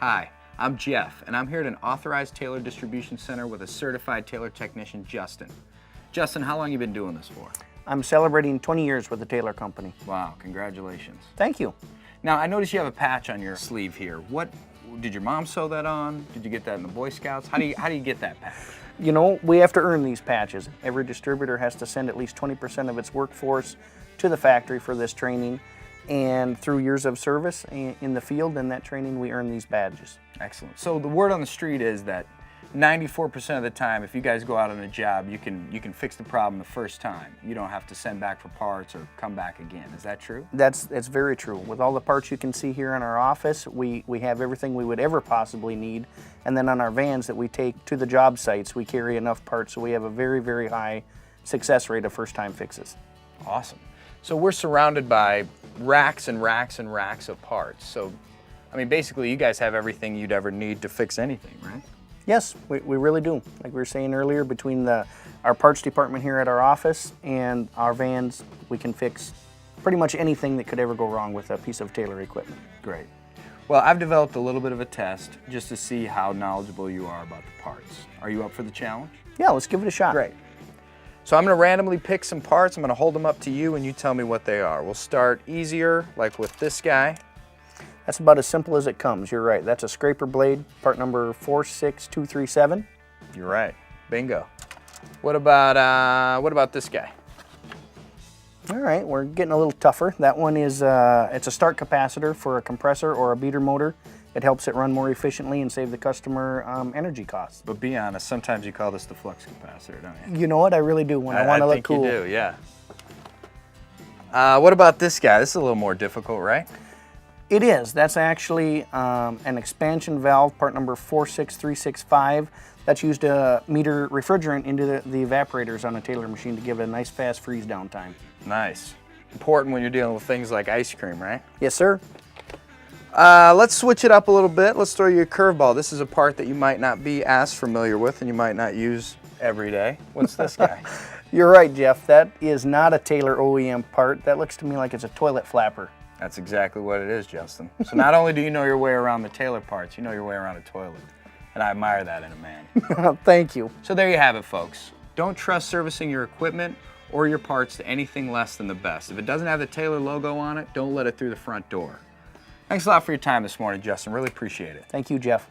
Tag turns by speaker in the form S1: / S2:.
S1: Hi, I'm Jeff, and I'm here at an authorized Taylor distribution center with a certified Taylor technician, Justin. Justin, how long have you been doing this for?
S2: I'm celebrating 20 years with the Taylor Company.
S1: Wow, congratulations.
S2: Thank you.
S1: Now, I notice you have a patch on your sleeve here. What, did your mom sew that on? Did you get that in the Boy Scouts? How do you get that patch?
S2: You know, we have to earn these patches. Every distributor has to send at least 20% of its workforce to the factory for this training. And through years of service in the field and that training, we earn these badges.
S1: Excellent. So the word on the street is that 94% of the time, if you guys go out on a job, you can fix the problem the first time. You don't have to send back for parts or come back again. Is that true?
S2: That's very true. With all the parts you can see here in our office, we have everything we would ever possibly need. And then on our vans that we take to the job sites, we carry enough parts, so we have a very, very high success rate of first-time fixes.
S1: Awesome. So we're surrounded by racks and racks and racks of parts. So, I mean, basically you guys have everything you'd ever need to fix anything, right?
S2: Yes, we really do. Like we were saying earlier, between our parts department here at our office and our vans, we can fix pretty much anything that could ever go wrong with a piece of Taylor equipment.
S1: Great. Well, I've developed a little bit of a test just to see how knowledgeable you are about the parts. Are you up for the challenge?
S2: Yeah, let's give it a shot.
S1: Great. So I'm going to randomly pick some parts. I'm going to hold them up to you and you tell me what they are. We'll start easier, like with this guy.
S2: That's about as simple as it comes. You're right. That's a scraper blade, part number 46237.
S1: You're right. Bingo. What about this guy?
S2: All right, we're getting a little tougher. That one is it's a start capacitor for a compressor or a beater motor. It helps it run more efficiently and save the customer energy costs.
S1: But be honest, sometimes you call this the flux capacitor, don't you?
S2: You know what? I really do when I want to look cool.
S1: I think you do, yeah. What about this guy? This is a little more difficult, right?
S2: It is. That's actually an expansion valve, part number 46365. That's used to meter refrigerant into the evaporators on a Taylor machine to give it a nice fast freeze down time.
S1: Nice. Important when you're dealing with things like ice cream, right?
S2: Yes, sir.
S1: Let's switch it up a little bit. Let's throw you a curveball. This is a part that you might not be as familiar with and you might not use every day. What's this guy?
S2: You're right, Jeff. That is not a Taylor OEM part. That looks to me like it's a toilet flapper.
S1: That's exactly what it is, Justin. So not only do you know your way around the Taylor parts, you know your way around a toilet. And I admire that in a man.
S2: Thank you.
S1: So there you have it, folks. Don't trust servicing your equipment or your parts to anything less than the best. If it doesn't have the Taylor logo on it, don't let it through the front door. Thanks a lot for your time this morning, Justin. Really appreciate it.
S2: Thank you, Jeff.